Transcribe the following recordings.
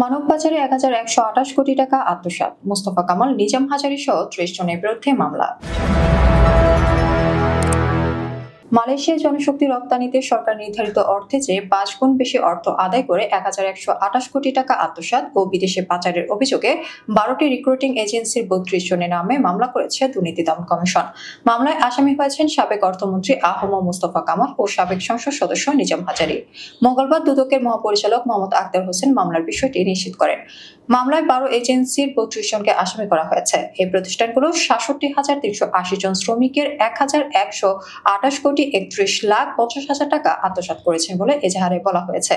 মানব পাচারে ১,১২৮ কোটি টাকা আত্মসাৎ, মোস্তফা কামাল, নিজাম হাজারী সহ ৩০ জনের বিরুদ্ধে মামলা। মালয়েশিয়ায় জনশক্তি রপ্তানিতে সরকার নির্ধারিত অর্থের চেয়ে ৫ গুণ বেশি অর্থ আদায় করে ১,১২৮ কোটি টাকা আত্মসাৎ ও বিদেশে পাচারের অভিযোগে ১২টি রিক্রুটিং এজেন্সির ৩২ জনের নামে মামলা করেছে দুর্নীতি দমন কমিশন। মামলায় আসামি হয়েছেন সাবেক অর্থমন্ত্রী আহম মোস্তফা কামাল ও সাবেক সংসদ সদস্য নিজাম হাজারী। মঙ্গলবার দুদকের মহাপরিচালক মোহাম্মদ আখতার হোসেন মামলার বিষয়টি নিশ্চিত করেন। মামলায় ১২ এজেন্সির ৩২ জনকে আসামি করা হয়েছে। এই প্রতিষ্ঠানগুলো ৬৭,৩৮০ জন শ্রমিকের ১,১২৮ কোটি ৩১,৫০,০০০ টাকা আত্মসাৎ করেছেন বলে এজাহারে বলা হয়েছে।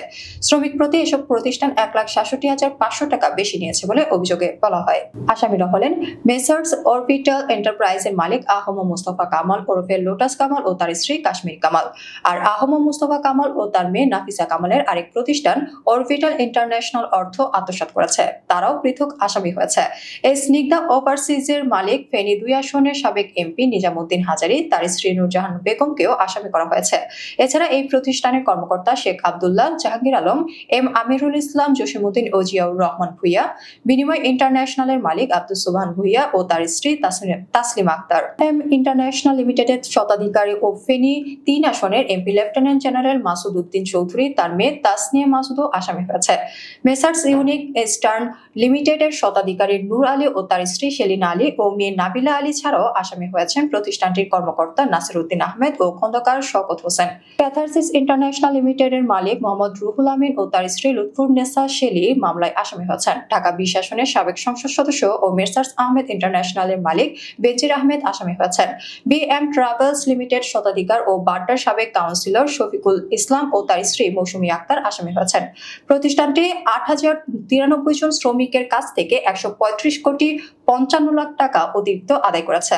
শ্রমিক প্রতি এসব প্রতিষ্ঠান ১,৬৭,৫০০ টাকা বেশি নিয়েছে বলে অভিযোগে বলা হয়। আসামিরা হলেন মেসার্স অরবিটাল এন্টারপ্রাইজের মালিক আহম মোস্তফা কামাল ওরফে লোটাস কামাল ও তার স্ত্রী কাশ্মীর কামাল, আর আহম মোস্তফা কামাল ও তার মেয়ে নাফিসা কামালের আরেক প্রতিষ্ঠান অরবিটাল ইন্টারন্যাশনাল অর্থ আত্মসাৎ করেছে। তারাও পৃথক আসামি হয়েছে। এই স্নিগ্ধা ওভারসিজের মালিক ফেনী ২ আসনের সাবেক এমপি নিজামউদ্দিন হাজারী, তার স্ত্রী নূরজাহান বেগমকেও আসামি করা হয়েছে। এছাড়া এই প্রতিষ্ঠানের কর্মকর্তা শেখ আব্দুল্লাহ, জাহাঙ্গীর আলম, এম আমিরুল ইসলাম, জসিমউদ্দিন ও জিয়াউর রহমান ভূঁইয়া, বিনিময় ইন্টারন্যাশনালের মালিক আব্দুস সুবহান ভূঁইয়া ও তার স্ত্রী তাসলিমা আক্তার, এম ইন্টারন্যাশনাল লিমিটেডের স্বত্বাধিকারী ও ফেনী ৩ আসনের MP lieutenant general Masud Uddin Chowdhury, তার মেয়ে তাসনিয়া মাসুদও আসামি হয়েছে। মেসার্স ইউনিক ইস্টার্ন লিমিটেডের স্বত্বাধিকারী নূর আলী ও তার স্ত্রী সেলিনা আলী ও মেয়ে নাবিলা আলী ছাড়াও আসামি হয়েছেন প্রতিষ্ঠানটির কর্মকর্তা নাসির উদ্দিন আহমেদ ও খন্দকার শওকত হোসেন। ক্যাথারসিস ইন্টারন্যাশনাল লিমিটেডের মালিক মোহাম্মদ রুহুল আমিন ও তার স্ত্রী লুৎফুর নেসা শেলি মামলায় আসামি হয়েছেন। ঢাকা ২০ আসনের সাবেক সংসদ সদস্য ও মেসার্স আহমেদ ইন্টারন্যাশনালের মালিক বেনজির আহমেদ আসামি হয়েছেন। বিএম ট্রাভেলস লিমিটেড স্বত্বাধিকার ও বাড্ডার সাবেক কাউন্সিলর শফিকুল ইসলাম ও তার স্ত্রী মৌসুমী আক্তার আসামি হয়েছেন। প্রতিষ্ঠানটি ৮,০৯৩ জন শ্রমিকের কাছ থেকে ১৩৫ কোটি ৫৫ লাখ টাকা অতিরিক্ত আদায় করেছে।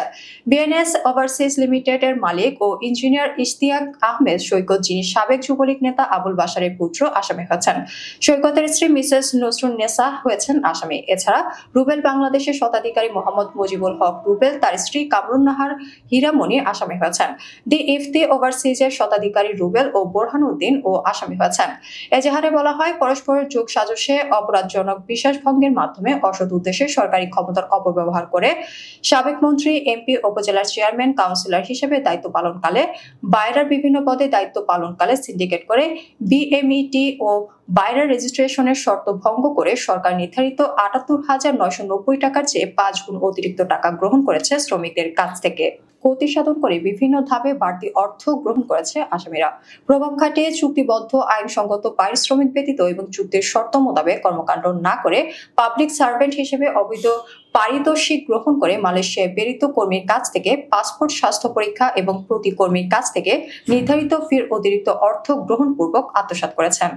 বিএনএস ওভারসিজ লিমিটেডের মালিক ও ইঞ্জিনিয়ার ইশতিয়াক আহমেদ সৈকত, যিনি সাবেক যুবলীগ নেতা আবুল বাশারের পুত্র, আসামি হয়েছেন। সৈকতের স্ত্রী মিসেস নসরুন নেসা হয়েছেন আসামি। এছাড়া রুবেল বাংলাদেশের স্বত্বাধিকারী মোহাম্মদ মুজিবুল হক রুবেল, তার স্ত্রী কামরুন নাহার হীরামণি আসামি হয়েছেন। দি ইফতি ওভারসিজের স্বত্বাধিকারী রুবেল ও বোরহানউদ্দিন ও আসামি হয়েছেন। এজাহারে বলা হয়, পরস্পরের যোগ সাজশে অপরাধজনক বিশ্বাস ভঙ্গের মাধ্যমে অসৎ উদ্দেশ্যে সরকারি ক্ষমতার অপব্যবহার করে সাবেক মন্ত্রী, এমপি, উপজেলার চেয়ারম্যান, কাউন্সিলর হিসেবে দায়িত্ব পালনকালে, বাইরার বিভিন্ন পদে দায়িত্ব পালনকালে সিন্ডিকেট করে বিএমইটি ও বাইরার রেজিস্ট্রেশনের শর্ত ভঙ্গ করে সরকার নির্ধারিত ৭৮,৯৯০ টাকার চেয়ে ৫ গুণ অতিরিক্ত টাকা গ্রহণ করেছে শ্রমিকদের কাছ থেকে। ক্ষতি সাধন করে বিভিন্ন ধাপে বাড়তি অর্থ গ্রহণ করেছে আসামিরা। প্রভাব খাটিয়ে চুক্তিবদ্ধ আইনসঙ্গত পারিশ্রমিক ব্যতীত এবং চুক্তির শর্ত মোতাবেক কর্মকাণ্ড না করে পাবলিক সার্ভেন্ট হিসেবে অবৈধ পারিতোষিক গ্রহণ করে মালয়েশিয়ায় প্রেরিত কর্মীর কাছ থেকে পাসপোর্ট, স্বাস্থ্য পরীক্ষা এবং প্রতি কর্মীর কাছ থেকে নির্ধারিত ফির অতিরিক্ত অর্থ গ্রহণপূর্বক আত্মসাৎ করেছেন।